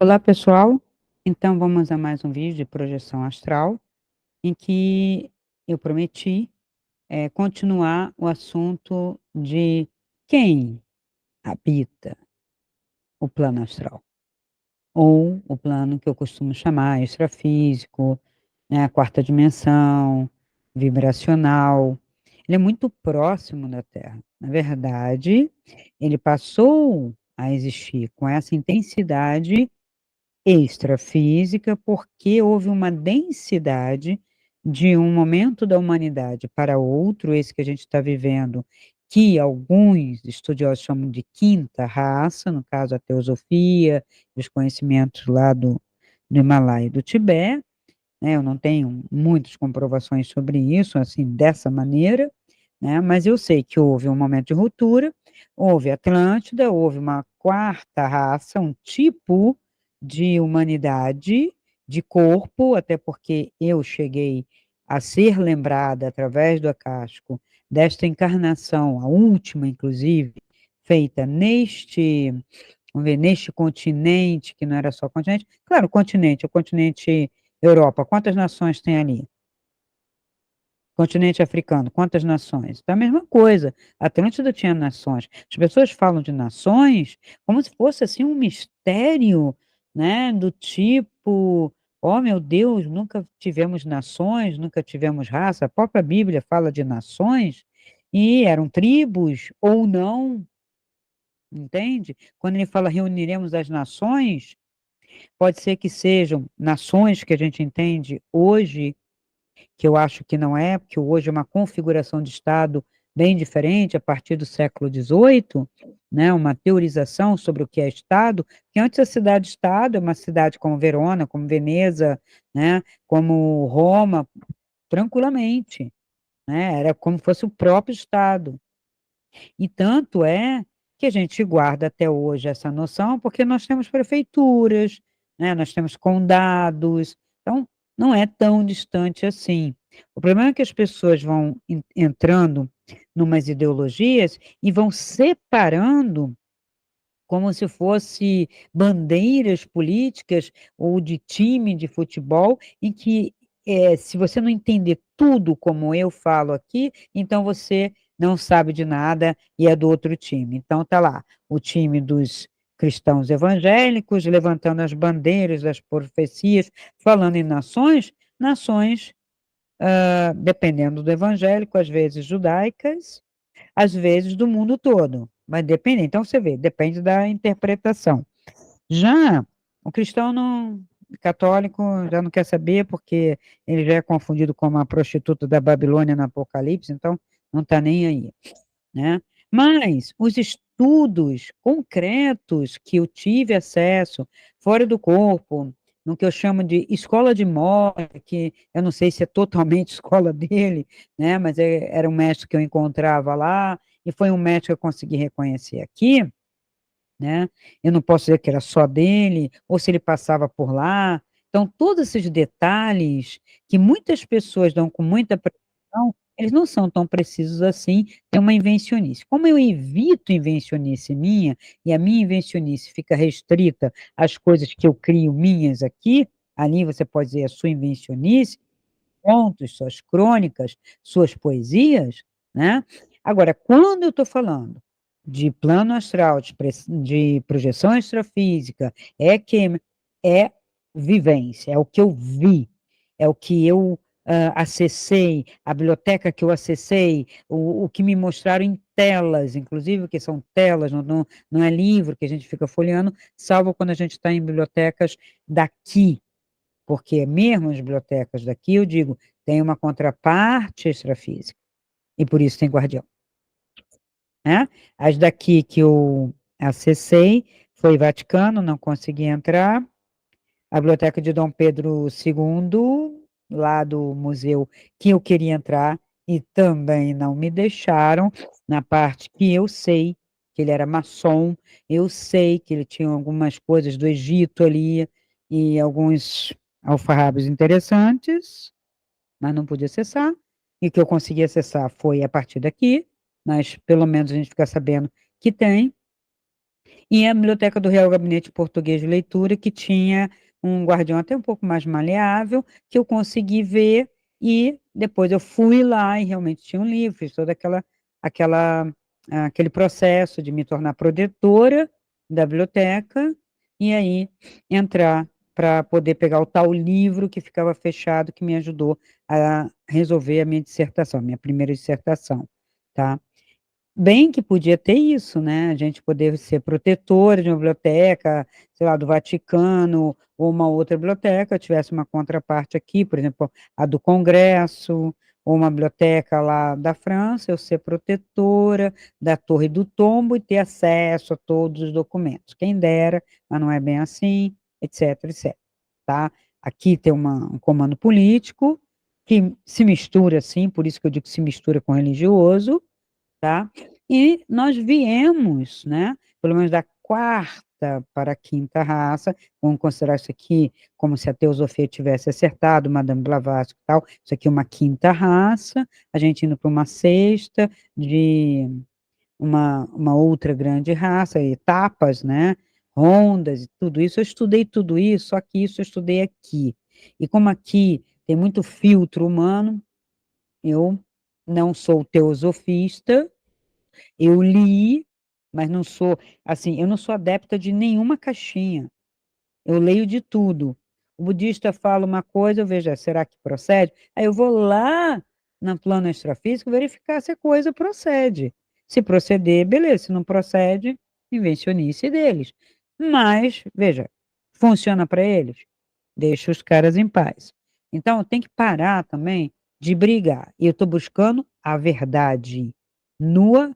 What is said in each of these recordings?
Olá, pessoal. Então, vamos a mais um vídeo de projeção astral, em que eu prometi continuar o assunto de quem habita o plano astral, ou o plano que eu costumo chamar extrafísico, né, a quarta dimensão, vibracional. Ele é muito próximo da Terra. Na verdade, ele passou a existir com essa intensidade extrafísica, porque houve uma densidade de um momento da humanidade para outro, esse que a gente está vivendo, que alguns estudiosos chamam de quinta raça, no caso a teosofia, os conhecimentos lá do Himalaia e do Tibete, né? Eu não tenho muitas comprovações sobre isso, assim, dessa maneira, né? Mas eu sei que houve um momento de ruptura, houve Atlântida, houve uma quarta raça, um tipo de humanidade, de corpo, até porque eu cheguei a ser lembrada através do Acástico desta encarnação, a última, inclusive, feita vamos ver, neste continente, que não era só continente, claro, o continente Europa, quantas nações tem ali? Continente africano, quantas nações? Então, a mesma coisa. A Atlântida tinha nações. As pessoas falam de nações como se fosse assim um mistério, né? Do tipo, oh meu Deus, nunca tivemos nações, nunca tivemos raça. A própria Bíblia fala de nações e eram tribos ou não, entende? Quando ele fala reuniremos as nações, pode ser que sejam nações que a gente entende hoje que eu acho que não é, porque hoje é uma configuração de Estado bem diferente, a partir do século XVIII, né, uma teorização sobre o que é Estado, que antes a cidade-Estado é uma cidade como Verona, como Veneza, né, como Roma, tranquilamente, né, era como se fosse o próprio Estado. E tanto é que a gente guarda até hoje essa noção, porque nós temos prefeituras, né, nós temos condados, então não é tão distante assim. O problema é que as pessoas vão entrando numas ideologias e vão separando como se fosse bandeiras políticas ou de time de futebol, em que se você não entender tudo como eu falo aqui, então você não sabe de nada e é do outro time. Então tá lá, o time dos cristãos evangélicos levantando as bandeiras das profecias, falando em nações, nações, dependendo do evangélico, às vezes judaicas, às vezes do mundo todo. Mas depende, então você vê, depende da interpretação. Já o cristão não, católico já não quer saber, porque ele já é confundido como a prostituta da Babilônia no Apocalipse, então não está nem aí, né? Mas os estudos concretos que eu tive acesso fora do corpo, no que eu chamo de escola de morte, que eu não sei se é totalmente escola dele, né? Mas era um mestre que eu encontrava lá, e foi um mestre que eu consegui reconhecer aqui, né? Eu não posso dizer que era só dele, ou se ele passava por lá. Então, todos esses detalhes que muitas pessoas dão com muita precisão, eles não são tão precisos assim, é uma invencionice. Como eu evito invencionice minha, e a minha invencionice fica restrita às coisas que eu crio minhas aqui, ali você pode dizer a sua invencionice, contos, suas crônicas, suas poesias, né? Agora, quando eu estou falando de plano astral, de projeção extrafísica, que é vivência, é o que eu vi, é o que eu acessei, a biblioteca que eu acessei, o que me mostraram em telas, inclusive, que são telas, não é livro que a gente fica folheando, salvo quando a gente está em bibliotecas daqui, porque mesmo as bibliotecas daqui, eu digo, tem uma contraparte extrafísica, e por isso tem guardião, né? As daqui que eu acessei foi Vaticano, não consegui entrar, a Biblioteca de Dom Pedro II, lá do museu que eu queria entrar, e também não me deixaram, na parte que eu sei que ele era maçom, eu sei que ele tinha algumas coisas do Egito ali, e alguns alfarrábios interessantes, mas não pude acessar, e o que eu consegui acessar foi a partir daqui, mas pelo menos a gente fica sabendo que tem, E a Biblioteca do Real Gabinete Português de Leitura, que tinha um guardião até um pouco mais maleável, que eu consegui ver, e depois eu fui lá e realmente tinha um livro, fiz toda aquela, aquele processo de me tornar protetora da biblioteca, e aí entrar para poder pegar o tal livro que ficava fechado, que me ajudou a resolver a minha dissertação, minha primeira dissertação, tá? Bem que podia ter isso, né? A gente poder ser protetora de uma biblioteca, sei lá, do Vaticano, ou uma outra biblioteca, tivesse uma contraparte aqui, por exemplo, a do Congresso, ou uma biblioteca lá da França, eu ser protetora da Torre do Tombo e ter acesso a todos os documentos. Quem dera, mas não é bem assim, etc, etc. Tá? Aqui tem um comando político que se mistura, assim, por isso que eu digo que se mistura com religioso, tá? E nós viemos, né, pelo menos da quarta para a quinta raça, vamos considerar isso aqui como se a teosofia tivesse acertado, Madame Blavatsky e tal, isso aqui é uma quinta raça, a gente indo para uma sexta, de uma outra grande raça, etapas, né, rondas e tudo isso, eu estudei tudo isso, só que isso eu estudei aqui. E como aqui tem muito filtro humano, eu não sou teosofista, eu li, mas não sou, assim, eu não sou adepta de nenhuma caixinha. Eu leio de tudo. O budista fala uma coisa, eu vejo, será que procede? Aí eu vou lá no plano extrafísico verificar se a coisa procede. Se proceder, beleza. Se não procede, invencionice deles. Mas, veja, funciona para eles? Deixa os caras em paz. Então, tem que parar também de brigar. E eu estou buscando a verdade nua,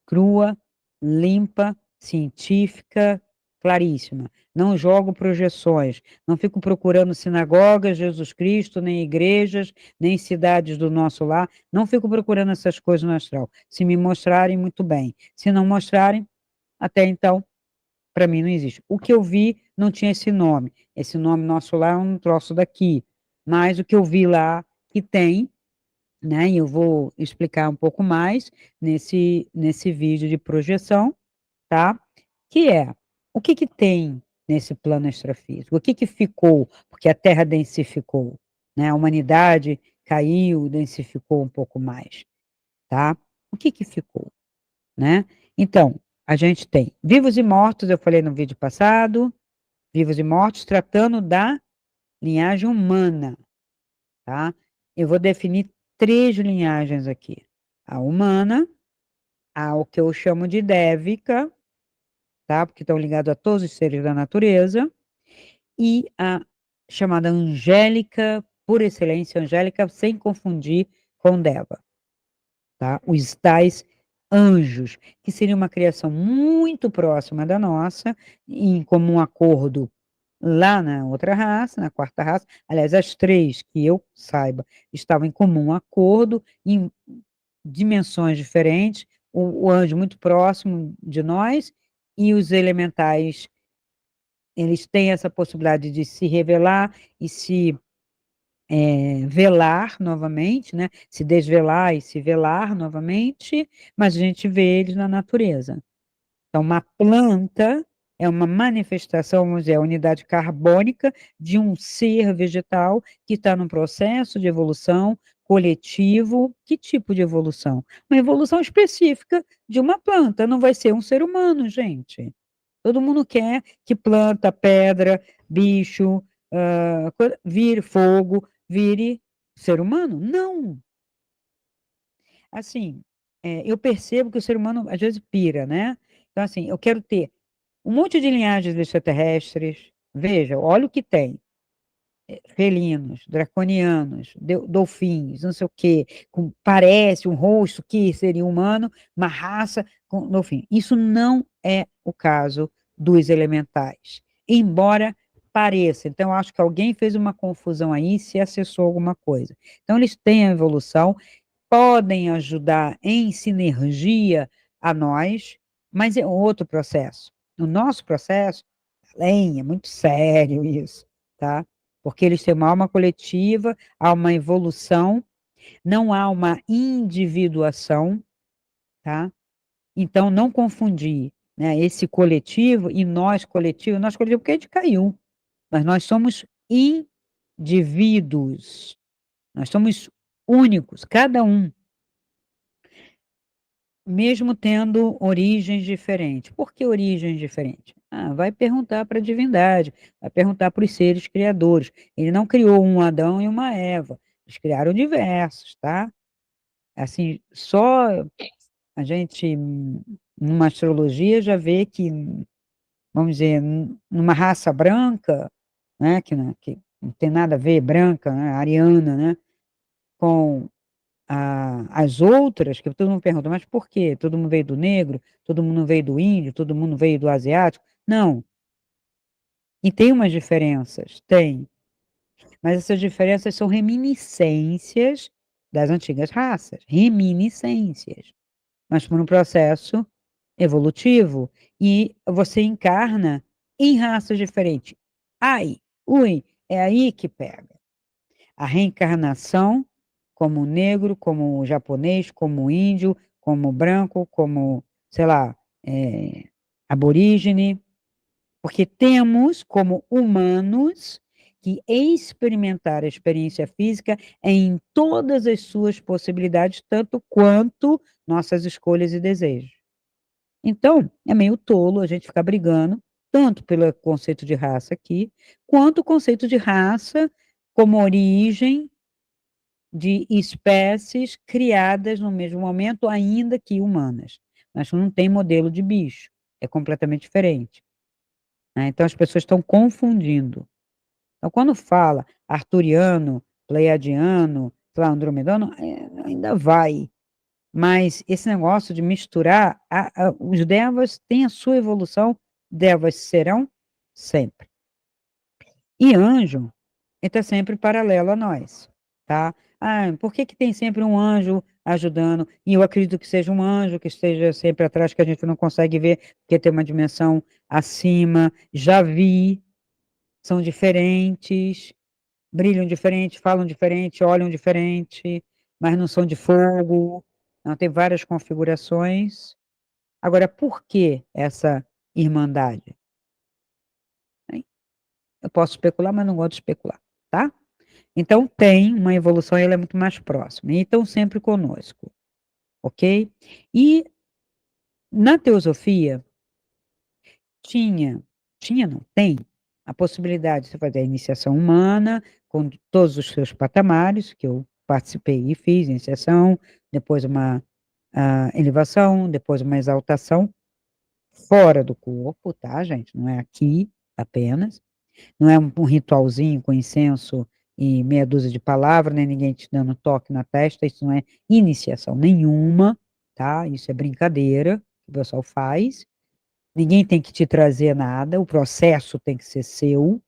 crua, limpa, científica, claríssima. Não jogo projeções, não fico procurando sinagogas, Jesus Cristo, nem igrejas, nem cidades do nosso lar, não fico procurando essas coisas no astral. Se me mostrarem, muito bem. Se não mostrarem, até então, para mim não existe. O que eu vi não tinha esse nome. Esse nome nosso lá é um troço daqui. Mas o que eu vi lá que tem, né? E eu vou explicar um pouco mais nesse vídeo de projeção, tá? Que é, o que que tem nesse plano extrafísico? O que que ficou? Porque a Terra densificou, né? A humanidade caiu, densificou um pouco mais, tá? O que que ficou, né? Então, a gente tem vivos e mortos, eu falei no vídeo passado, vivos e mortos, tratando da linhagem humana, tá? Eu vou definir três linhagens aqui. A humana, a o que eu chamo de dévica, tá? Porque estão ligados a todos os seres da natureza, e a chamada angélica, por excelência, angélica, sem confundir com Deva, tá? Os tais anjos, que seria uma criação muito próxima da nossa, em comum acordo lá na outra raça, na quarta raça, aliás, as três que eu saiba estavam em comum acordo, em dimensões diferentes, o anjo muito próximo de nós e os elementais, eles têm essa possibilidade de se revelar e se velar novamente, né? Se desvelar e se velar novamente, mas a gente vê eles na natureza. Então, uma planta é uma manifestação, vamos dizer, a unidade carbônica de um ser vegetal que está num processo de evolução coletivo. Que tipo de evolução? Uma evolução específica de uma planta, não vai ser um ser humano, gente. Todo mundo quer que planta, pedra, bicho, vire fogo, vire ser humano. Não. Assim, eu percebo que o ser humano às vezes pira, né? Então, assim, eu quero ter um monte de linhagens extraterrestres. Veja, olha o que tem. Felinos, draconianos, dolfins, não sei o quê, parece um rosto que seria humano, uma raça com dolfim. Isso não é o caso dos elementais, embora pareça. Então, acho que alguém fez uma confusão aí se acessou alguma coisa. Então, eles têm a evolução, podem ajudar em sinergia a nós, mas é outro processo. No nosso processo, além, é muito sério isso, tá? Porque eles têm uma alma coletiva, há uma evolução, não há uma individuação, tá? Então, não confundir né? Esse coletivo e nós coletivo porque a gente caiu, mas nós somos indivíduos, nós somos únicos, cada um, mesmo tendo origens diferentes. Por que origens diferentes? Ah, vai perguntar para a divindade, vai perguntar para os seres criadores. Ele não criou um Adão e uma Eva, eles criaram diversos, tá? Assim, só a gente, numa astrologia, já vê que, vamos dizer, numa raça branca, né, que não tem nada a ver, branca, né, ariana, né, com as outras, que todo mundo pergunta, mas por quê? Todo mundo veio do negro, todo mundo veio do índio, todo mundo veio do asiático? Não. E tem umas diferenças? Tem. Mas essas diferenças são reminiscências das antigas raças. Reminiscências. Mas por um processo evolutivo. E você encarna em raças diferentes. Ai, ui, é aí que pega. A reencarnação, como negro, como japonês, como índio, como branco, como, sei lá, aborígene, porque temos, como humanos, que experimentar a experiência física em todas as suas possibilidades, tanto quanto nossas escolhas e desejos. Então, é meio tolo a gente ficar brigando, tanto pelo conceito de raça aqui, quanto o conceito de raça como origem de espécies criadas no mesmo momento, ainda que humanas. Mas não tem modelo de bicho, é completamente diferente, né? Então as pessoas estão confundindo. Então, quando fala arturiano, pleiadiano, sei lá, andromedano, ainda vai. Mas esse negócio de misturar, os devas têm a sua evolução, devas serão sempre. E anjo está sempre paralelo a nós, tá? Ah, por que que tem sempre um anjo ajudando? E eu acredito que seja um anjo que esteja sempre atrás, que a gente não consegue ver, porque tem uma dimensão acima. Já vi, são diferentes, brilham diferente, falam diferente, olham diferente, mas não são de fogo. Não, tem várias configurações. Agora, por que essa irmandade? Hein? Eu posso especular, mas não gosto de especular, tá? Então, tem uma evolução e ela é muito mais próxima. E estão sempre conosco, ok? E na teosofia, tinha, tinha não, tem a possibilidade de você fazer a iniciação humana com todos os seus patamares, que eu participei e fiz, iniciação, depois uma elevação, depois uma exaltação fora do corpo, tá, gente? Não é aqui apenas. Não é um ritualzinho com incenso e meia dúzia de palavras, nem ninguém te dando toque na testa, isso não é iniciação nenhuma, tá? Isso é brincadeira que o pessoal faz. Ninguém tem que te trazer nada, o processo tem que ser seu.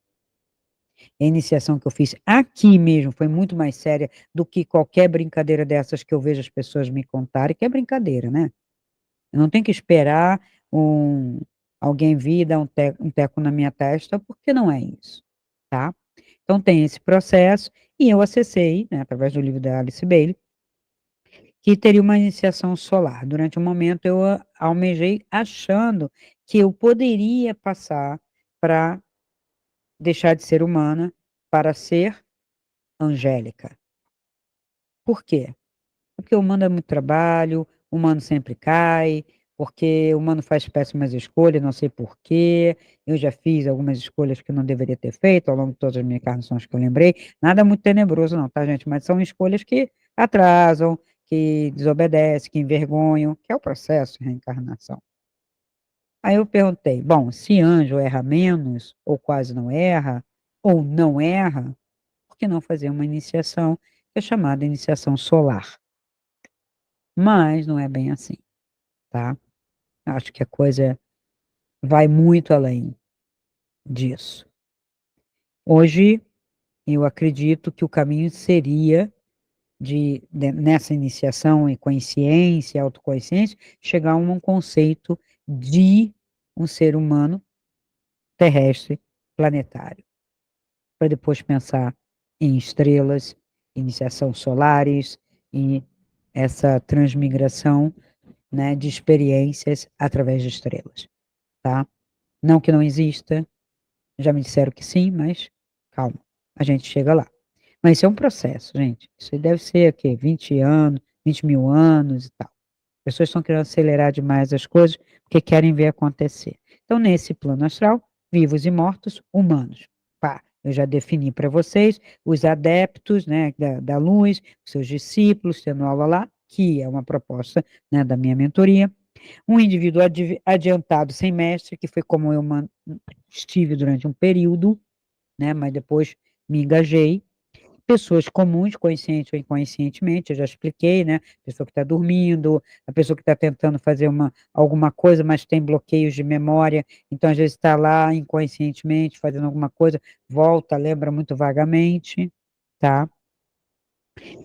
A iniciação que eu fiz aqui mesmo foi muito mais séria do que qualquer brincadeira dessas que eu vejo as pessoas me contarem, que é brincadeira, né? Eu não tenho que esperar um, alguém vir e dar um teco na minha testa, porque não é isso, tá? Então tem esse processo, e eu acessei, né, através do livro da Alice Bailey, que teria uma iniciação solar. Durante um momento eu almejei achando que eu poderia passar para deixar de ser humana para ser angélica. Por quê? Porque o humano é muito trabalho, o humano sempre cai, porque o humano faz péssimas escolhas, não sei por quê. Eu já fiz algumas escolhas que não deveria ter feito ao longo de todas as minhas encarnações que eu lembrei. Nada muito tenebroso, não, tá, gente? Mas são escolhas que atrasam, que desobedecem, que envergonham, que é o processo de reencarnação. Aí eu perguntei, bom, se anjo erra menos, ou quase não erra, ou não erra, por que não fazer uma iniciação que é chamada iniciação solar? Mas não é bem assim, tá? Acho que a coisa vai muito além disso. Hoje, eu acredito que o caminho seria nessa iniciação em consciência, autoconsciência, chegar a um conceito de um ser humano terrestre, planetário, para depois pensar em estrelas, iniciação solares e essa transmigração, né, de experiências através de estrelas. tá? Não que não exista, já me disseram que sim, mas calma, a gente chega lá. Mas isso é um processo, gente. Isso aí deve ser o quê? 20 anos, 20 mil anos e tal. As pessoas estão querendo acelerar demais as coisas porque querem ver acontecer. Então, nesse plano astral, vivos e mortos, humanos. Pá, eu já defini para vocês os adeptos, né, da luz, os seus discípulos, tendo aula lá, que é uma proposta, né, da minha mentoria. Um indivíduo adiantado sem mestre, que foi como eu estive durante um período, né, mas depois me engajei. Pessoas comuns, consciente ou inconscientemente, eu já expliquei, né? Pessoa que está dormindo, a pessoa que está tentando fazer alguma coisa, mas tem bloqueios de memória, então às vezes está lá inconscientemente fazendo alguma coisa, volta, lembra muito vagamente, tá?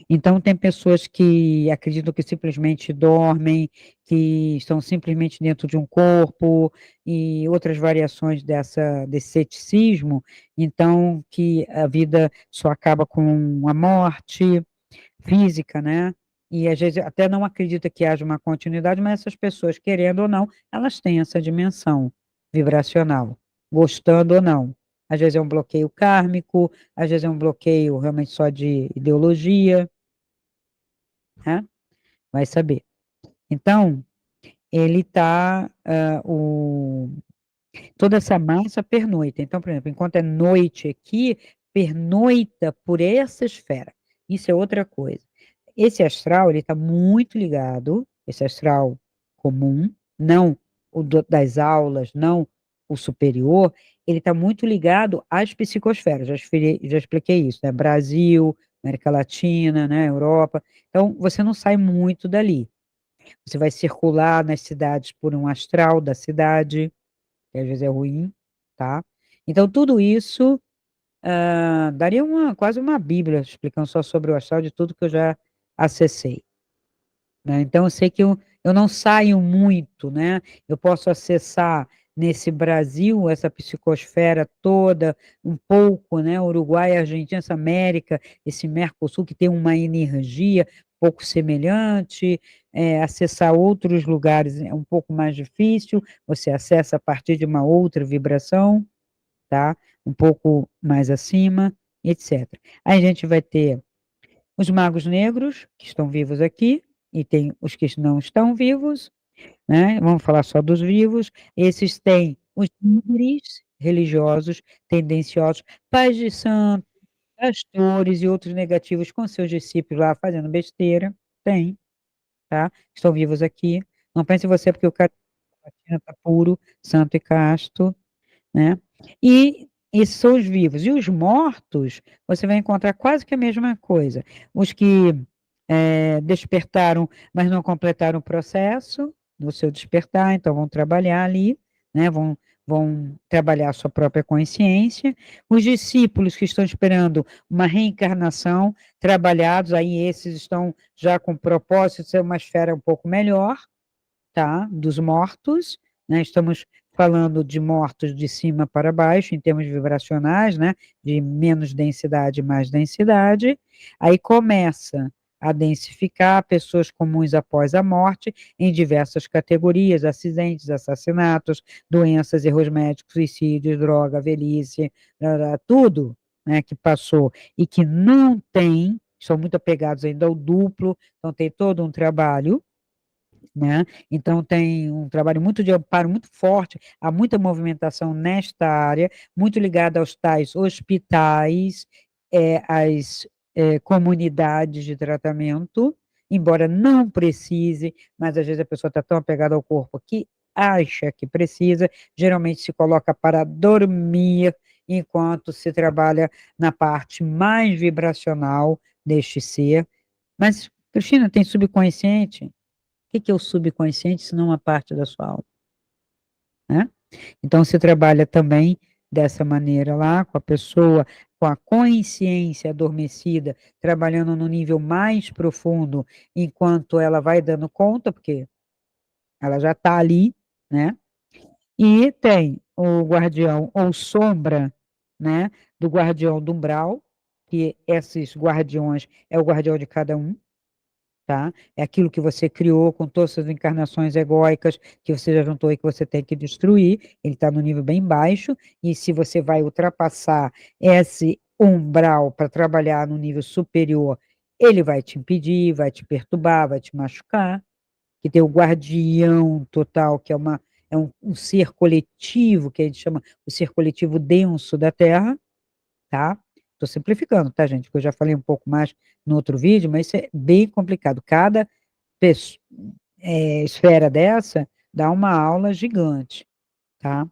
Então, tem pessoas que acreditam que simplesmente dormem, que estão simplesmente dentro de um corpo, e outras variações desse ceticismo, então, que a vida só acaba com a morte física, né? E às vezes até não acredita que haja uma continuidade, mas essas pessoas, querendo ou não, elas têm essa dimensão vibracional, gostando ou não. Às vezes é um bloqueio kármico, às vezes é um bloqueio realmente só de ideologia, né? Vai saber. Então, ele está, toda essa massa pernoita. Então, por exemplo, enquanto é noite aqui, pernoita por essa esfera. Isso é outra coisa. Esse astral, ele está muito ligado, esse astral comum, não o das aulas, não o superior, ele está muito ligado às psicosferas. Já expliquei isso, né? Brasil, América Latina, né? Europa. Então, você não sai muito dali. Você vai circular nas cidades por um astral da cidade, que às vezes é ruim, tá? Então, tudo isso daria quase uma bíblia explicando só sobre o astral de tudo que eu já acessei, né? Então, eu sei que eu não saio muito, né? Eu posso acessar nesse Brasil, essa psicosfera toda, um pouco, né? Uruguai, Argentina, essa América, esse Mercosul, que tem uma energia um pouco semelhante, acessar outros lugares é um pouco mais difícil, você acessa a partir de uma outra vibração, tá? Um pouco mais acima, etc. Aí a gente vai ter os magos negros, que estão vivos aqui, e tem os que não estão vivos, né? Vamos falar só dos vivos. Esses têm os líderes religiosos, tendenciosos, pais de santo, pastores e outros negativos com seus discípulos lá fazendo besteira. Tem, tá? Estão vivos aqui. Não pense em você porque o cara está puro, santo e casto, né? E esses são os vivos. E os mortos, você vai encontrar quase que a mesma coisa. Os que despertaram, mas não completaram o processo do seu despertar, então vão trabalhar ali, né? Vão trabalhar a sua própria consciência. Os discípulos que estão esperando uma reencarnação, trabalhados, aí esses estão já com o propósito de ser uma esfera um pouco melhor, tá? Dos mortos, né? Estamos falando de mortos de cima para baixo, em termos vibracionais, né? De menos densidade, mais densidade. Aí começa a densificar pessoas comuns após a morte, em diversas categorias, acidentes, assassinatos, doenças, erros médicos, suicídios, droga, velhice, tudo, né, que passou e que não tem, são muito apegados ainda ao duplo, então tem todo um trabalho, né? Então tem um trabalho muito de amparo muito forte, há muita movimentação nesta área, muito ligada aos tais hospitais, às comunidades de tratamento, embora não precise, mas às vezes a pessoa está tão apegada ao corpo que acha que precisa, geralmente se coloca para dormir, enquanto se trabalha na parte mais vibracional deste ser. Mas, Cristina, tem subconsciente? Que é o subconsciente, se não uma parte da sua alma, né? Então, você trabalha também dessa maneira lá, com a pessoa, com a consciência adormecida, trabalhando no nível mais profundo, enquanto ela vai dando conta, porque ela já está ali, né? E tem o guardião ou sombra, né? Do guardião do umbral, que esses guardiões é o guardião de cada um, tá? É aquilo que você criou com todas as encarnações egóicas que você já juntou e que você tem que destruir. Ele está no nível bem baixo, e se você vai ultrapassar esse umbral para trabalhar no nível superior, ele vai te impedir, vai te perturbar, vai te machucar. Que tem o guardião total, que é um ser coletivo, que a gente chama o ser coletivo denso da Terra, tá? Estou simplificando, tá, gente? Porque eu já falei um pouco mais no outro vídeo, mas isso é bem complicado. Cada pes- esfera dessa dá uma aula gigante, tá?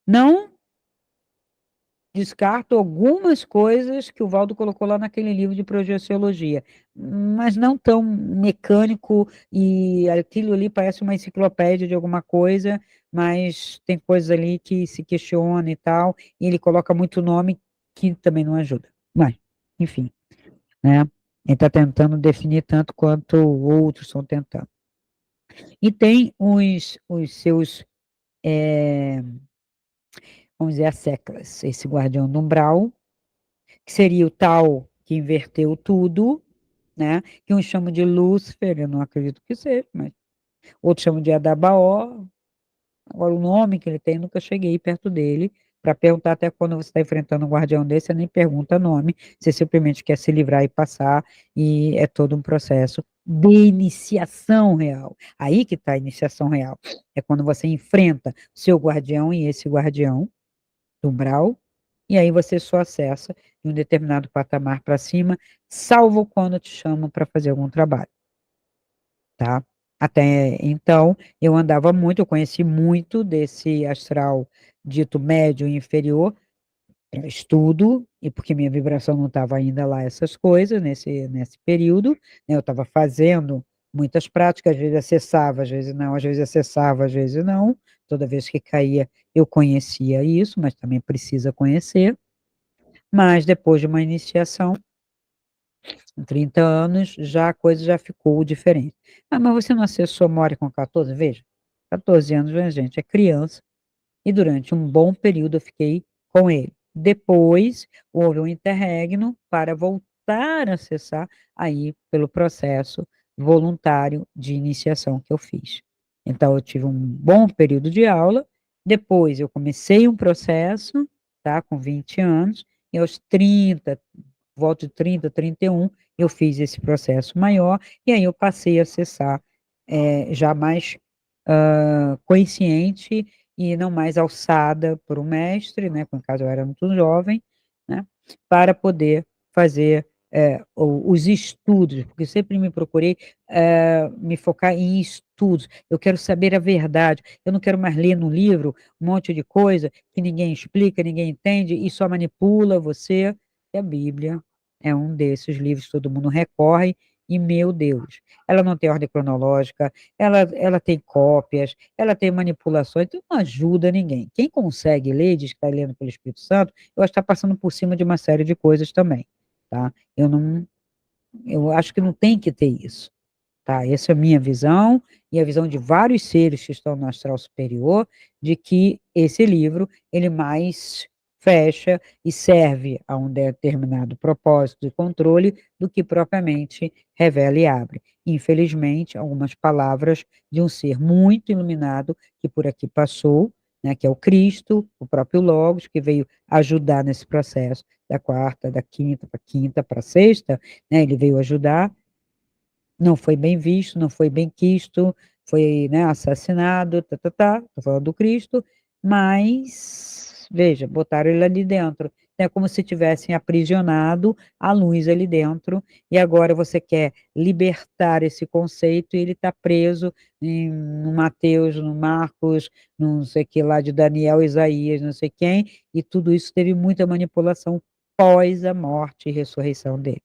Não descarto algumas coisas que o Valdo colocou lá naquele livro de projeciologia, mas não tão mecânico, e aquilo ali parece uma enciclopédia de alguma coisa, mas tem coisas ali que se questiona e tal, e ele coloca muito nome que também não ajuda. Mas, enfim, né? Ele está tentando definir tanto quanto outros estão tentando. E tem os seus, é, vamos dizer, as seclas, esse guardião do umbral, que seria o tal que inverteu tudo, né? Que uns chamam de Lúcifer, eu não acredito que seja, mas outros chamam de Adabaó. Agora, o nome que ele tem, eu nunca cheguei perto dele para perguntar. Até quando você está enfrentando um guardião desse, você nem pergunta nome, você simplesmente quer se livrar e passar, e é todo um processo de iniciação real. Aí que está a iniciação real. É quando você enfrenta seu guardião e esse guardião do umbral, e aí você só acessa em um determinado patamar para cima, salvo quando te chamam para fazer algum trabalho, tá? Até então, eu andava muito, eu conheci muito desse astral dito médio e inferior, estudo, e porque minha vibração não estava ainda lá, essas coisas, nesse período, né, eu estava fazendo muitas práticas, às vezes acessava, às vezes não, às vezes acessava, às vezes não, toda vez que caía, eu conhecia isso, mas também precisa conhecer. Mas depois de uma iniciação, com 30 anos, já a coisa já ficou diferente. Ah, mas você não acessou More com 14? Veja, 14 anos, né, gente, é criança, e durante um bom período eu fiquei com ele. Depois, houve um interregno para voltar a acessar, aí pelo processo voluntário de iniciação que eu fiz. Então, eu tive um bom período de aula, depois eu comecei um processo, tá, com 20 anos, e aos 30, volta de 30, 31, eu fiz esse processo maior, e aí eu passei a acessar já mais consciente e não mais alçada por um mestre, né, no caso eu era muito jovem, né, para poder fazer os estudos, porque eu sempre me procurei me focar em estudos, eu quero saber a verdade, eu não quero mais ler no livro um monte de coisa que ninguém explica, ninguém entende e só manipula você, e a Bíblia é um desses livros que todo mundo recorre, e meu Deus, ela não tem ordem cronológica, ela tem cópias, ela tem manipulações, então não ajuda ninguém. Quem consegue ler, diz que está lendo pelo Espírito Santo, eu acho que está passando por cima de uma série de coisas também, tá? Eu acho que não tem que ter isso. Tá, essa é a minha visão e a visão de vários seres que estão no astral superior, de que esse livro, ele mais fecha e serve a um determinado propósito de controle do que propriamente revela e abre. Infelizmente, algumas palavras de um ser muito iluminado que por aqui passou, né, que é o Cristo, o próprio Logos, que veio ajudar nesse processo da quarta, da quinta para sexta, né, ele veio ajudar, não foi bem visto, não foi bem quisto, foi, né, assassinado, tô falando do Cristo, mas, veja, botaram ele ali dentro. É como se tivessem aprisionado a luz ali dentro, e agora você quer libertar esse conceito, e ele está preso no Mateus, no Marcos, não sei que lá de Daniel, Isaías, não sei quem, e tudo isso teve muita manipulação pós a morte e ressurreição dele,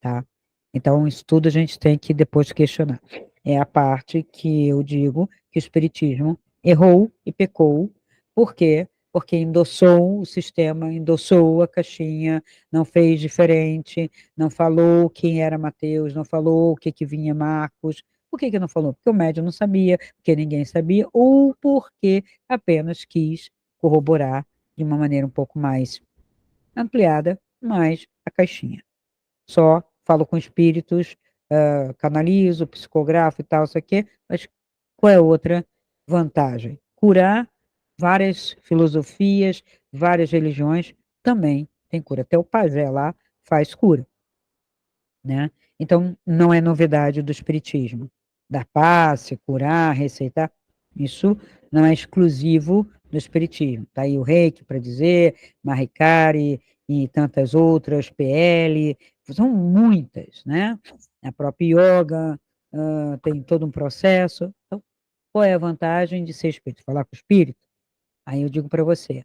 tá? Então, isso tudo a gente tem que depois questionar. É a parte que eu digo que o Espiritismo errou e pecou. Por quê? Porque endossou o sistema, endossou a caixinha, não fez diferente, não falou quem era Mateus, não falou o que, que vinha Marcos. Por que, que não falou? Porque o médium não sabia, porque ninguém sabia, ou porque apenas quis corroborar de uma maneira um pouco mais ampliada, mais a caixinha. Só falo com espíritos, canalizo, psicografo e tal, isso aqui, mas qual é a outra vantagem? Curar várias filosofias, várias religiões também tem cura. Até o pajé lá faz cura, né? Então, não é novidade do espiritismo. Dar passe, curar, receitar, isso não é exclusivo do espiritismo. Tá aí o Reiki para dizer, Mahikari e tantas outras, PL, são muitas, né? A própria yoga, tem todo um processo. Então, qual é a vantagem de ser espírito? Falar com o espírito? Aí eu digo para você,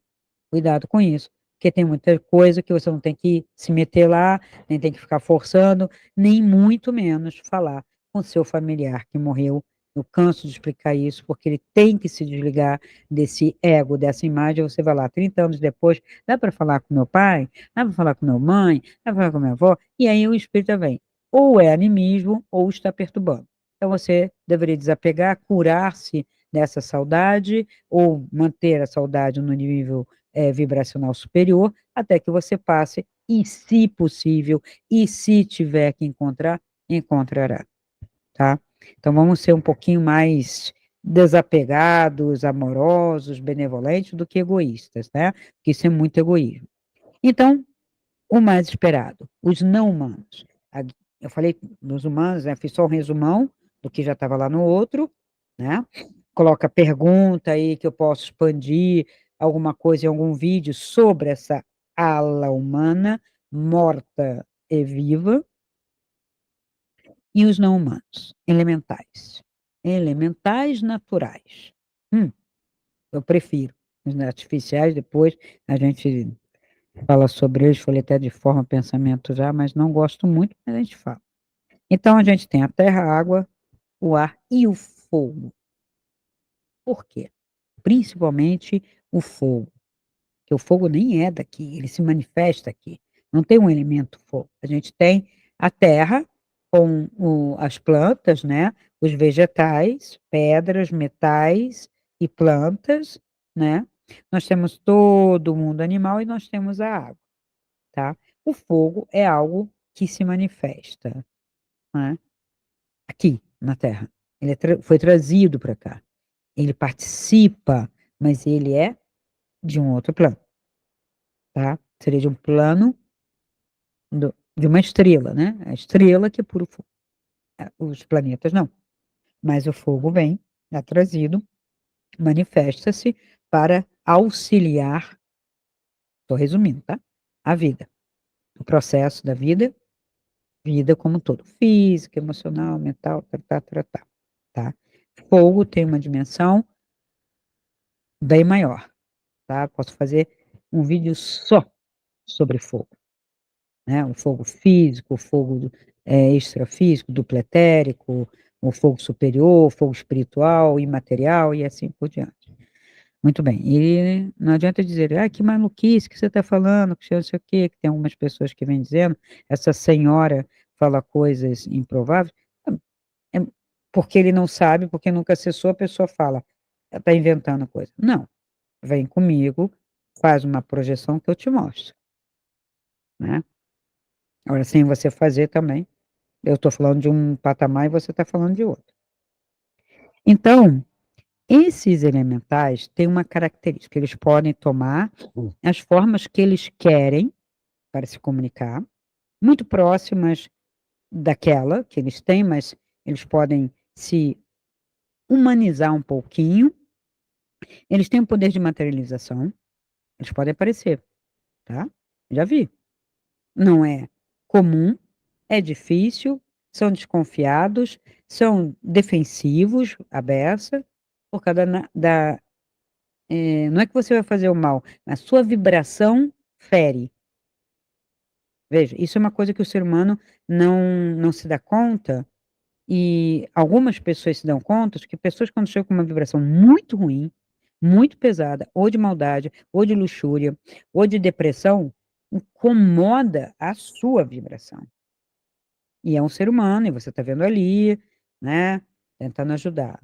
cuidado com isso, porque tem muita coisa que você não tem que se meter lá, nem tem que ficar forçando, nem muito menos falar com seu familiar que morreu. Eu canso de explicar isso, porque ele tem que se desligar desse ego, dessa imagem. Você vai lá, 30 anos depois, dá para falar com meu pai, dá para falar com minha mãe, dá para falar com minha avó, e aí o espírito vem. Ou é animismo, ou está perturbando. Então você deveria desapegar, curar-se dessa saudade, ou manter a saudade no nível vibracional superior, até que você passe, e se possível, e se tiver que encontrar, encontrará, tá? Então vamos ser um pouquinho mais desapegados, amorosos, benevolentes do que egoístas, né? Porque isso é muito egoísmo. Então, o mais esperado, os não humanos. Eu falei dos humanos, né? Fiz só um resumão do que já estava lá no outro, né? Coloca pergunta aí que eu posso expandir alguma coisa em algum vídeo sobre essa ala humana morta e viva e os não humanos, elementais. Elementais naturais. Eu prefiro. Os artificiais, depois a gente fala sobre eles, falei até de forma, pensamento já, mas não gosto muito, mas a gente fala. Então a gente tem a terra, a água, o ar e o fogo. Por quê? Principalmente o fogo, que o fogo nem é daqui, ele se manifesta aqui. Não tem um elemento fogo. A gente tem a terra com as plantas, né? Os vegetais, pedras, metais e plantas, né? Nós temos todo o mundo animal e nós temos a água, tá? O fogo é algo que se manifesta, né? Aqui na Terra. Ele foi trazido para cá. Ele participa, mas ele é de um outro plano, tá? Seria de um plano de uma estrela, né? A estrela que é puro fogo. Os planetas não. Mas o fogo vem, é trazido, manifesta-se para auxiliar, estou resumindo, tá? A vida. O processo da vida, vida como um todo, física, emocional, mental, tá? Fogo tem uma dimensão bem maior, tá? Posso fazer um vídeo só sobre fogo, né? O fogo físico, o fogo extrafísico, duplo etérico, o fogo superior, o fogo espiritual, imaterial e assim por diante. Muito bem, e não adianta dizer, que maluquice que você está falando, que não sei o quê, que tem algumas pessoas que vêm dizendo, essa senhora fala coisas improváveis, é porque ele não sabe, porque nunca acessou, a pessoa fala, está inventando coisa. Não, vem comigo, faz uma projeção que eu te mostro, né? Agora, sem você fazer também, eu estou falando de um patamar e você está falando de outro. Então, esses elementais têm uma característica, eles podem tomar as formas que eles querem para se comunicar, muito próximas daquela que eles têm, mas eles podem se humanizar um pouquinho, eles têm o poder de materialização, eles podem aparecer, tá? Já vi. Não é comum, é difícil, são desconfiados, são defensivos, a beça, por causa não é que você vai fazer o mal, a sua vibração fere. Veja, isso é uma coisa que o ser humano não se dá conta, e algumas pessoas se dão conta que pessoas quando chegam com uma vibração muito ruim, muito pesada, ou de maldade, ou de luxúria, ou de depressão, incomoda a sua vibração. E é um ser humano, e você está vendo ali, né, tentando ajudar.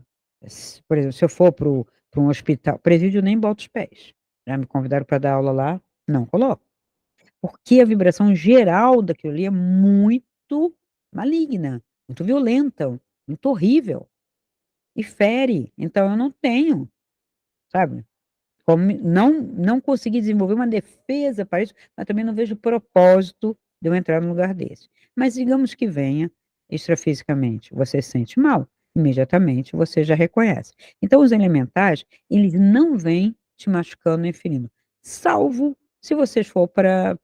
Por exemplo, se eu for para um hospital, presídio, eu nem boto os pés. Já me convidaram para dar aula lá, não coloco. Porque a vibração geral daquilo ali é muito maligna. muito violenta, muito horrível, e fere. Então eu não tenho, sabe? Não consegui desenvolver uma defesa para isso, mas também não vejo propósito de eu entrar num lugar desse. Mas digamos que venha extrafisicamente, você se sente mal, imediatamente você já reconhece. Então, os elementais, eles não vêm te machucando nem ferindo, salvo se vocês for para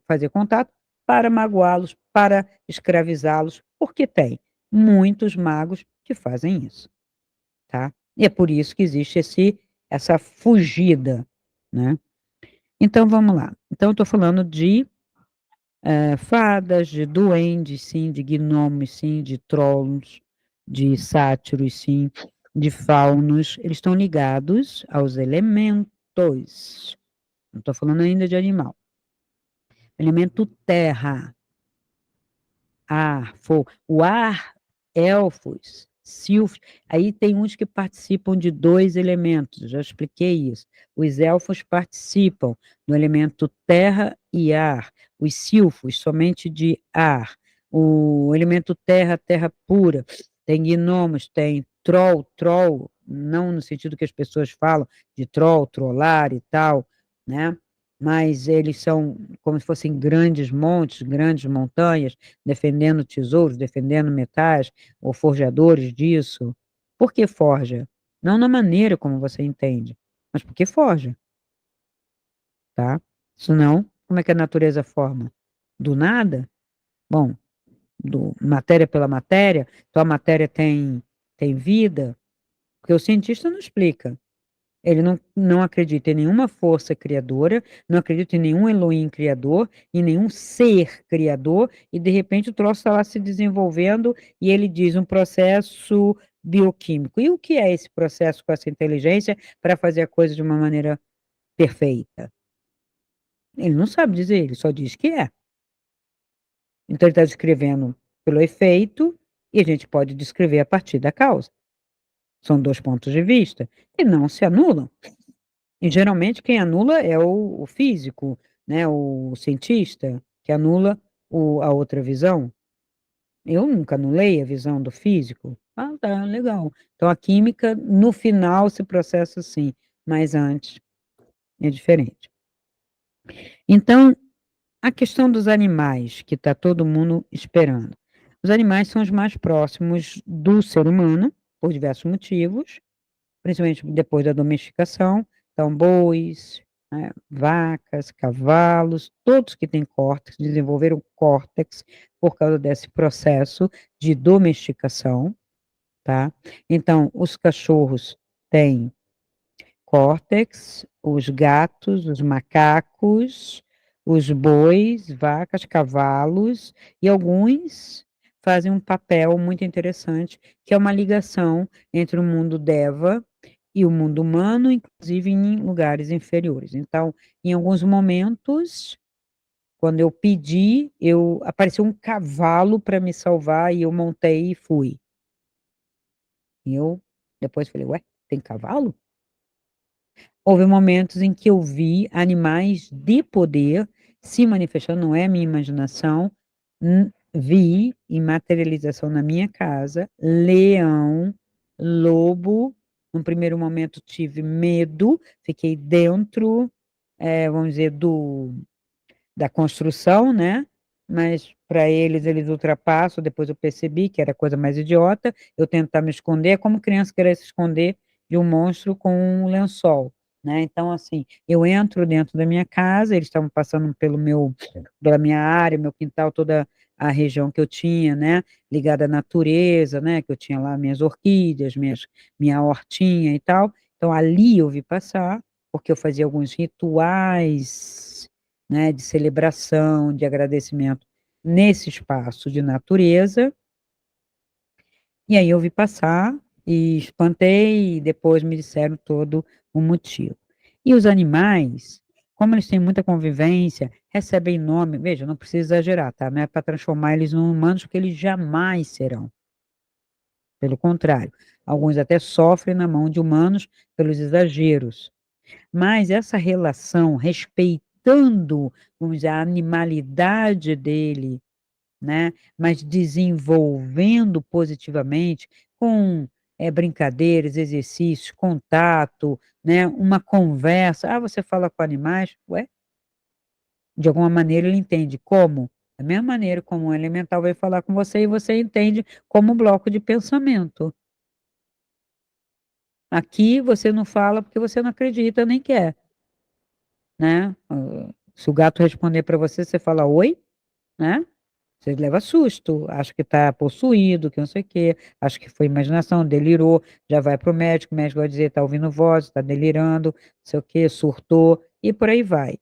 fazer contato, para magoá-los, para escravizá-los, porque tem muitos magos que fazem isso, tá? E é por isso que existe essa fugida, né? Então vamos lá. Então eu estou falando de fadas, de duendes, sim, de gnomos, sim, de trolls, de sátiros, sim, de faunos. Eles estão ligados aos elementos. Não estou falando ainda de animal. Elemento terra. Ar, fogo. O ar, elfos, silfos. Aí tem uns que participam de dois elementos, já expliquei isso. Os elfos participam do elemento terra e ar. Os silfos, somente de ar. O elemento terra, terra pura. Tem gnomos, tem troll, não no sentido que as pessoas falam, de troll, trollar e tal, né? Mas eles são como se fossem grandes montes, grandes montanhas, defendendo tesouros, defendendo metais, ou forjadores disso. Por que forja? Não na maneira como você entende, mas porque forja, tá? Senão, como é que a natureza forma? Do nada? Bom, do matéria pela matéria, então a matéria tem vida, porque o cientista não explica. Ele não acredita em nenhuma força criadora, não acredita em nenhum Elohim criador, em nenhum ser criador, e de repente o troço está lá se desenvolvendo e ele diz um processo bioquímico. E o que é esse processo com essa inteligência para fazer a coisa de uma maneira perfeita? Ele não sabe dizer, ele só diz que é. Então ele está descrevendo pelo efeito e a gente pode descrever a partir da causa. São dois pontos de vista que não se anulam. E geralmente quem anula é o físico, né, o cientista, que anula a outra visão. Eu nunca anulei a visão do físico. Ah, tá, legal. Então a química, no final, se processa assim, mas antes é diferente. Então, a questão dos animais, que está todo mundo esperando. Os animais são os mais próximos do ser humano, por diversos motivos, principalmente depois da domesticação. Então, bois, né, vacas, cavalos, todos que têm córtex, desenvolveram córtex por causa desse processo de domesticação, tá? Então, os cachorros têm córtex, os gatos, os macacos, os bois, vacas, cavalos, e alguns fazem um papel muito interessante, que é uma ligação entre o mundo Deva e o mundo humano, inclusive em lugares inferiores. Então, em alguns momentos, quando eu pedi, apareceu um cavalo para me salvar e eu montei e fui. E eu depois falei, ué, tem cavalo? Houve momentos em que eu vi animais de poder se manifestando, não é minha imaginação, vi em materialização na minha casa, leão, lobo. No primeiro momento tive medo, fiquei dentro, vamos dizer, da construção, né? Mas para eles ultrapassam. Depois eu percebi que era a coisa mais idiota. Eu tentar me esconder, é como criança querer se esconder de um monstro com um lençol, né? Então, assim, eu entro dentro da minha casa, eles estavam passando pela minha área, meu quintal, toda a região que eu tinha, né? Ligada à natureza, né? Que eu tinha lá minhas orquídeas, minha hortinha e tal. Então, ali eu vi passar, porque eu fazia alguns rituais, né, de celebração, de agradecimento nesse espaço de natureza. E aí eu vi passar e espantei, e depois me disseram todo o motivo. E os animais, como eles têm muita convivência, recebem nome, veja, não precisa exagerar, tá? Não é para transformar eles em humanos, porque eles jamais serão. Pelo contrário, alguns até sofrem na mão de humanos pelos exageros. Mas essa relação, respeitando, vamos dizer, a animalidade dele, né? Mas desenvolvendo positivamente com brincadeiras, exercícios, contato, né? Uma conversa. Ah, você fala com animais? Ué, de alguma maneira ele entende como? Da mesma maneira como um elemental vai falar com você e você entende como um bloco de pensamento. Aqui você não fala porque você não acredita nem quer, né? Se o gato responder para você, você fala oi, né? Você leva susto, acha que está possuído, que não sei o quê, acha que foi imaginação, delirou, já vai para o médico vai dizer, está ouvindo voz, está delirando, não sei o quê, surtou, e por aí vai.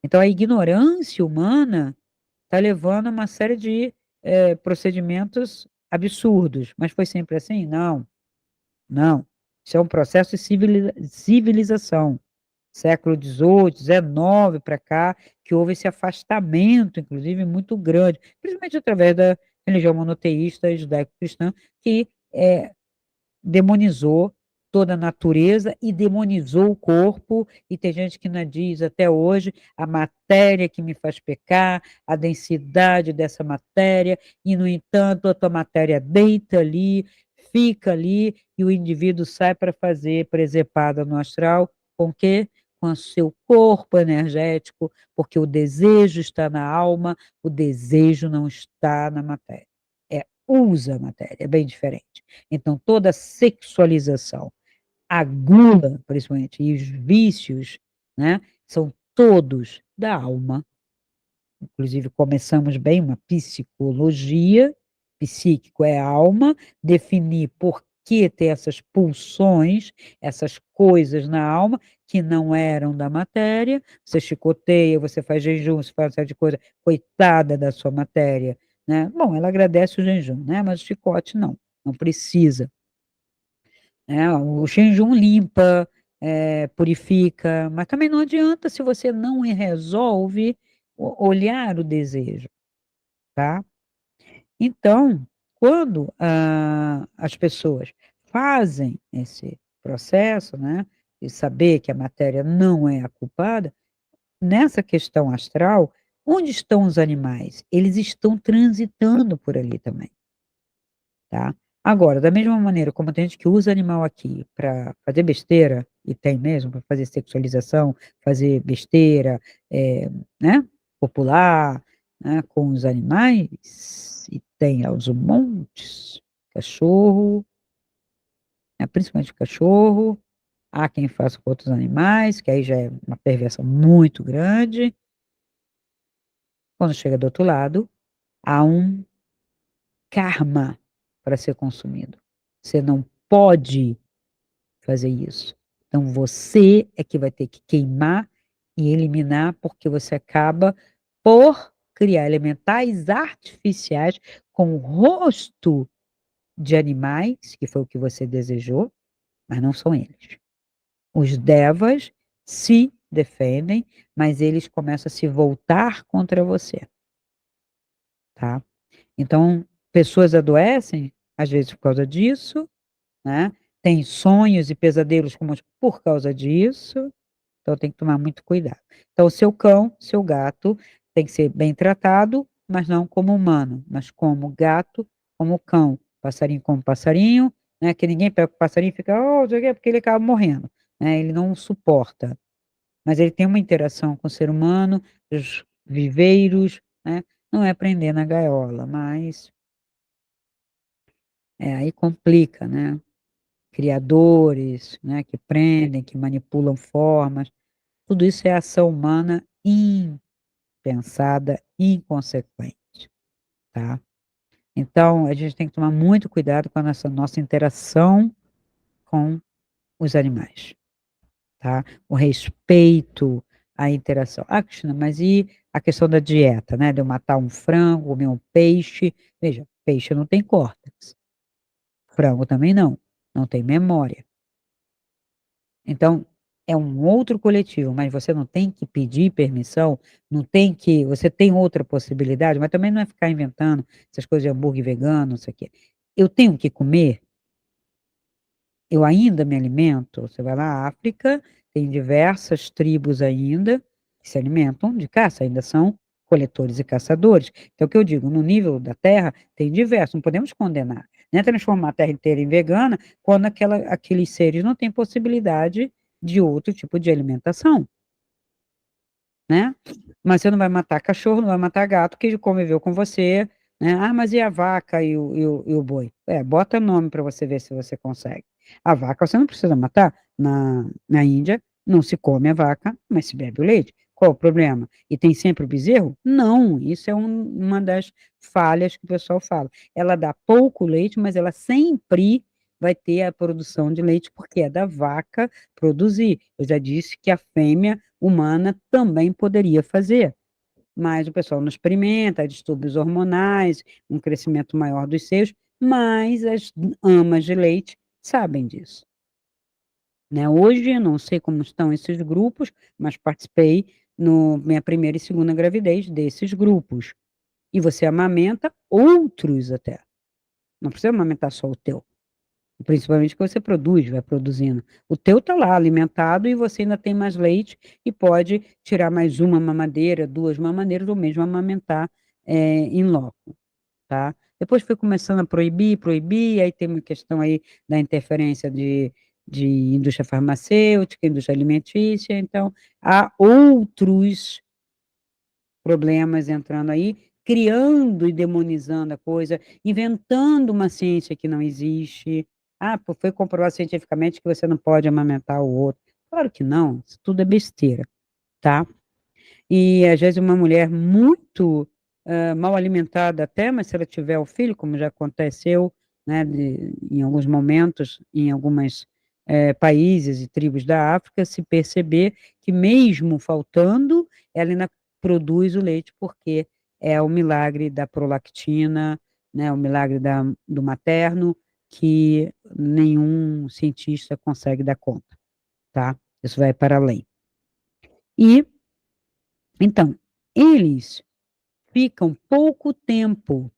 Então, a ignorância humana está levando a uma série de procedimentos absurdos. Mas foi sempre assim? Não, não. Isso é um processo de civilização. Século XVIII, XIX para cá, que houve esse afastamento, inclusive, muito grande, principalmente através da religião monoteísta judaico-cristã, que demonizou toda a natureza e demonizou o corpo, e tem gente que ainda diz até hoje, a matéria que me faz pecar, a densidade dessa matéria, e, no entanto, a tua matéria deita ali, fica ali, e o indivíduo sai para fazer presepada no astral, com o quê? Com o seu corpo energético, porque o desejo está na alma, o desejo não está na matéria. Usa a matéria, é bem diferente. Então, toda a sexualização, a gula, principalmente, e os vícios, né, são todos da alma. Inclusive, começamos bem uma psicologia, psíquico é a alma, definir por que ter essas pulsões, essas coisas na alma que não eram da matéria. Você chicoteia, você faz jejum, você faz uma série de coisas, coitada da sua matéria, né? Bom, ela agradece o jejum, né? Mas o chicote não, não precisa, né? O jejum limpa, purifica, mas também não adianta se você não resolve olhar o desejo, tá? Então, quando as pessoas fazem esse processo, né, de saber que a matéria não é a culpada, nessa questão astral, onde estão os animais? Eles estão transitando por ali também, tá? Agora, da mesma maneira como tem gente que usa animal aqui para fazer besteira, e tem mesmo, para fazer sexualização, fazer besteira, né, popular, né, com os animais, e tem aos montes, cachorro, né, principalmente cachorro, há quem faça com outros animais, que aí já é uma perversão muito grande. Quando chega do outro lado, há um karma para ser consumido. Você não pode fazer isso. Então você é que vai ter que queimar e eliminar, porque você acaba por criar elementais artificiais com o rosto de animais, que foi o que você desejou, mas não são eles. Os devas se defendem, mas eles começam a se voltar contra você, tá? Então, pessoas adoecem, às vezes por causa disso, né? Tem sonhos e pesadelos por causa disso, então tem que tomar muito cuidado. Então, o seu cão, seu gato, tem que ser bem tratado, mas não como humano, mas como gato, como cão, passarinho como passarinho, né? Que ninguém pega o passarinho e fica, oh, não sei o quê, porque ele acaba morrendo, né? Ele não suporta, mas ele tem uma interação com o ser humano, os viveiros, né? Não é prender na gaiola, mas aí complica, né? Criadores, né, que prendem, que manipulam formas, tudo isso é ação humana impensada, inconsequente, tá? Então, a gente tem que tomar muito cuidado com a nossa interação com os animais, tá? O respeito à interação. Ah, Cristina, mas e a questão da dieta, né? De eu matar um frango, comer um peixe? Veja, peixe não tem córtex, frango também não, não tem memória. Então, é um outro coletivo, mas você não tem que pedir permissão, não tem que. Você tem outra possibilidade, mas também não é ficar inventando essas coisas de hambúrguer vegano, não sei o quê. Eu tenho que comer, eu ainda me alimento. Você vai na África, tem diversas tribos ainda que se alimentam de caça, ainda são coletores e caçadores. Então, o que eu digo, no nível da terra, tem diversos, não podemos condenar. Não é transformar a terra inteira em vegana quando aqueles seres não têm possibilidade de outro tipo de alimentação, né? Mas você não vai matar cachorro, não vai matar gato que conviveu com você, né? Ah, mas e a vaca e o boi? Bota nome para você ver se você consegue. A vaca você não precisa matar. Na Índia, não se come a vaca, mas se bebe o leite. Qual o problema? E tem sempre o bezerro? Não, isso é uma das falhas que o pessoal fala. Ela dá pouco leite, mas ela sempre vai ter a produção de leite, porque é da vaca produzir. Eu já disse que a fêmea humana também poderia fazer, mas o pessoal não experimenta, distúrbios hormonais, um crescimento maior dos seios, mas as amas de leite sabem disso, né? Hoje, eu não sei como estão esses grupos, mas participei no minha primeira e segunda gravidez desses grupos. E você amamenta outros até. Não precisa amamentar só o teu. Principalmente que você produz, vai produzindo. O teu tá lá alimentado e você ainda tem mais leite e pode tirar mais uma mamadeira, duas mamadeiras, ou mesmo amamentar em loco, tá? Depois foi começando a proibir, aí tem uma questão aí da interferência de indústria farmacêutica, indústria alimentícia, então há outros problemas entrando aí, criando e demonizando a coisa, inventando uma ciência que não existe. Ah, pô, foi comprovado cientificamente que você não pode amamentar o outro. Claro que não, isso tudo é besteira, tá? E às vezes uma mulher muito mal alimentada até, mas se ela tiver o filho, como já aconteceu, né, em alguns momentos, em algumas países e tribos da África, se perceber que mesmo faltando, ela ainda produz o leite, porque é o milagre da prolactina, né, o milagre do materno, que nenhum cientista consegue dar conta, tá? Isso vai para além. E, então, eles ficam pouco tempo.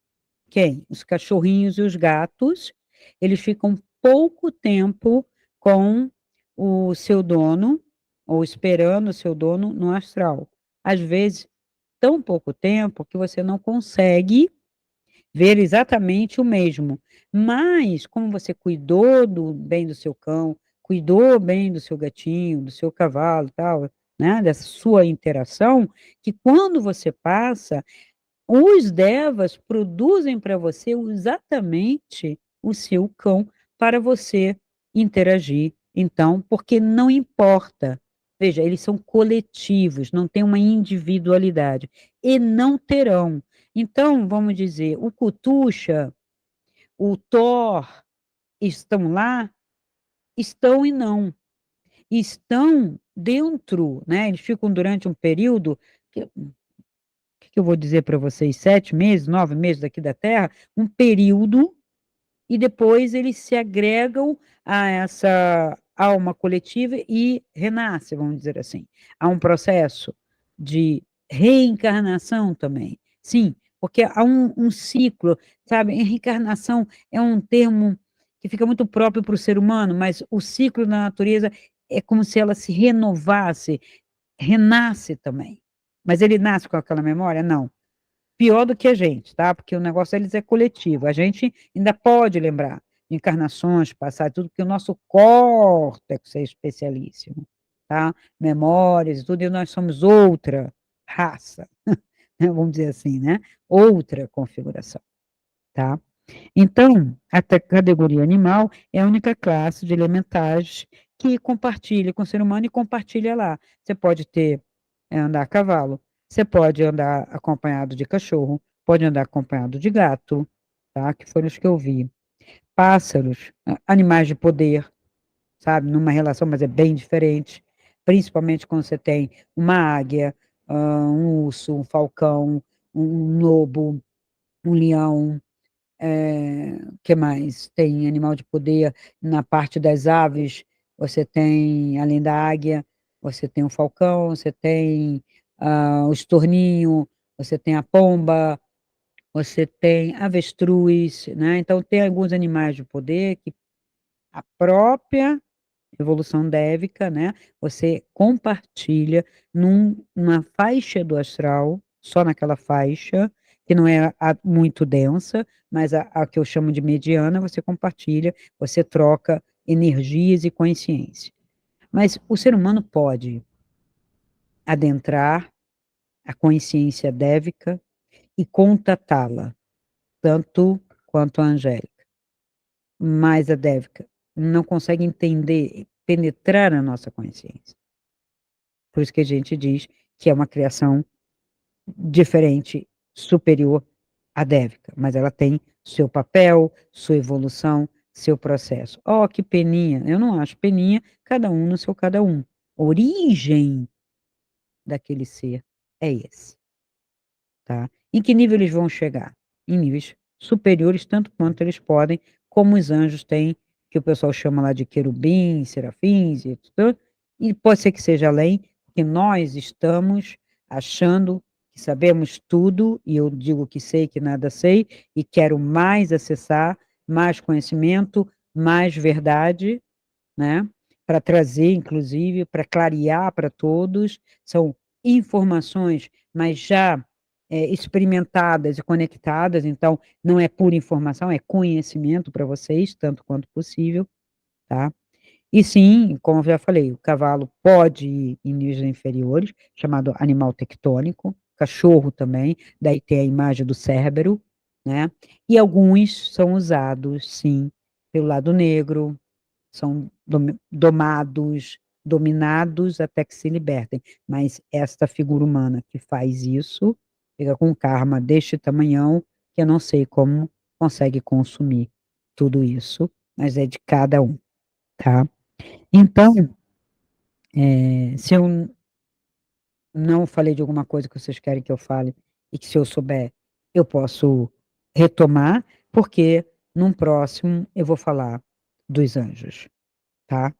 Quem? Os cachorrinhos e os gatos, eles ficam pouco tempo com o seu dono, ou esperando o seu dono no astral. Às vezes, tão pouco tempo que você não consegue ver exatamente o mesmo. Mas, como você cuidou bem do seu cão, cuidou bem do seu gatinho, do seu cavalo, tal, né, dessa sua interação, que quando você passa, os devas produzem para você exatamente o seu cão para você interagir. Então, porque não importa. Veja, eles são coletivos, não têm uma individualidade e não terão. Então, vamos dizer, o Kutusha, o Thor estão lá, estão e não. Estão dentro, né? Eles ficam durante um período que eu vou dizer para vocês, 7 meses, 9 meses daqui da Terra, um período, e depois eles se agregam a essa alma coletiva e renasce, vamos dizer assim. Há um processo de reencarnação também. Sim, porque há um ciclo, sabe? Reencarnação é um termo que fica muito próprio para o ser humano, mas o ciclo da natureza é como se ela se renovasse, renasce também. Mas ele nasce com aquela memória? Não. Pior do que a gente, tá? Porque o negócio deles é coletivo. A gente ainda pode lembrar de encarnações, passar tudo, porque o nosso córtex é especialíssimo, tá? Memórias e tudo, e nós somos outra raça, né? Vamos dizer assim, né? Outra configuração, tá? Então, a categoria animal é a única classe de elementares que compartilha com o ser humano e compartilha lá. Você pode andar a cavalo, você pode andar acompanhado de cachorro, pode andar acompanhado de gato, tá? Que foram os que eu vi. Pássaros, animais de poder, sabe? Numa relação, mas é bem diferente. Principalmente quando você tem uma águia, um urso, um falcão, um lobo, um leão, que mais? Tem animal de poder na parte das aves, você tem, além da águia, você tem o falcão, você tem o estorninho, você tem a pomba, você tem avestruz, né? Então, tem alguns animais de poder que a própria evolução dévica, né? Você compartilha numa faixa do astral só naquela faixa, que não é muito densa, mas a que eu chamo de mediana, você compartilha, você troca energias e consciência. Mas o ser humano pode adentrar a consciência dévica e contatá-la, tanto quanto a angélica. Mas a dévica não consegue entender, penetrar a nossa consciência. Por isso que a gente diz que é uma criação diferente, superior à dévica, mas ela tem seu papel, sua evolução, seu processo. Oh, que peninha! Eu não acho peninha, cada um no seu cada um. Origem daquele ser é esse, tá? Em que nível eles vão chegar? Em níveis superiores, tanto quanto eles podem, como os anjos têm, que o pessoal chama lá de querubins, serafins, e pode ser que seja além, que nós estamos achando que sabemos tudo, e eu digo que sei que nada sei, e quero mais acessar, mais conhecimento, mais verdade, né? Para trazer, inclusive, para clarear para todos, são informações, mas já experimentadas e conectadas, então não é pura informação, é conhecimento para vocês, tanto quanto possível, tá? E sim, como eu já falei, o cavalo pode ir em níveis inferiores, chamado animal tectônico, cachorro também, daí tem a imagem do Cérbero, né? E alguns são usados, sim, pelo lado negro, são domados, dominados até que se libertem. Mas esta figura humana que faz isso, fica com karma deste tamanhão, que eu não sei como consegue consumir tudo isso, mas é de cada um, tá? Então, se eu não falei de alguma coisa que vocês querem que eu fale, e que se eu souber, eu posso retomar, porque num próximo eu vou falar dos anjos, tá?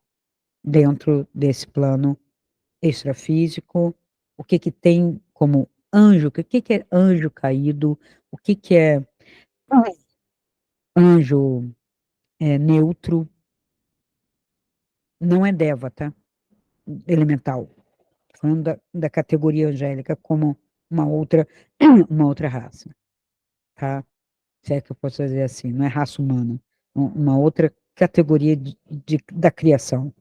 Dentro desse plano extrafísico, o que que tem como anjo, o que que é anjo caído, o que que é anjo neutro, não é dévata elemental, tô falando da categoria angélica como uma outra, uma outra raça, tá? Se é que eu posso dizer assim, não é raça humana, uma outra categoria da criação,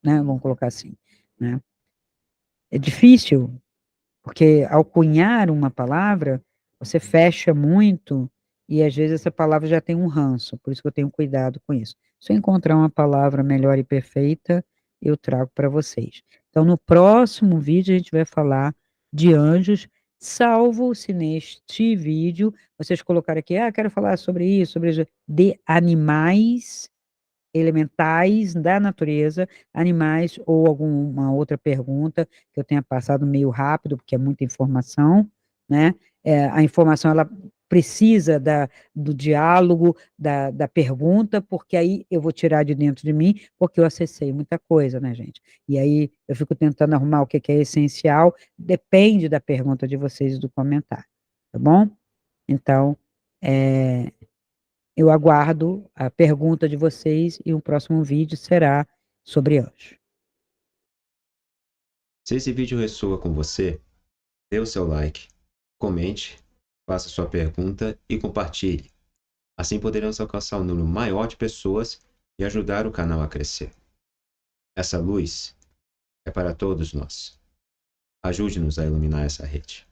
né? Vamos colocar assim, né? É difícil. Porque ao cunhar uma palavra, você fecha muito e às vezes essa palavra já tem um ranço, por isso que eu tenho cuidado com isso. Se eu encontrar uma palavra melhor e perfeita, eu trago para vocês. Então, no próximo vídeo, a gente vai falar de anjos, salvo se neste vídeo vocês colocarem aqui, quero falar sobre isso, de animais elementais da natureza, animais ou alguma outra pergunta que eu tenha passado meio rápido, porque é muita informação, né? A informação ela precisa do diálogo, da pergunta, porque aí eu vou tirar de dentro de mim, porque eu acessei muita coisa, né, gente? E aí eu fico tentando arrumar o que que é essencial, depende da pergunta de vocês e do comentário, tá bom? Então, é, eu aguardo a pergunta de vocês e o próximo vídeo será sobre anjo. Se esse vídeo ressoa com você, dê o seu like, comente, faça sua pergunta e compartilhe. Assim poderemos alcançar um número maior de pessoas e ajudar o canal a crescer. Essa luz é para todos nós. Ajude-nos a iluminar essa rede.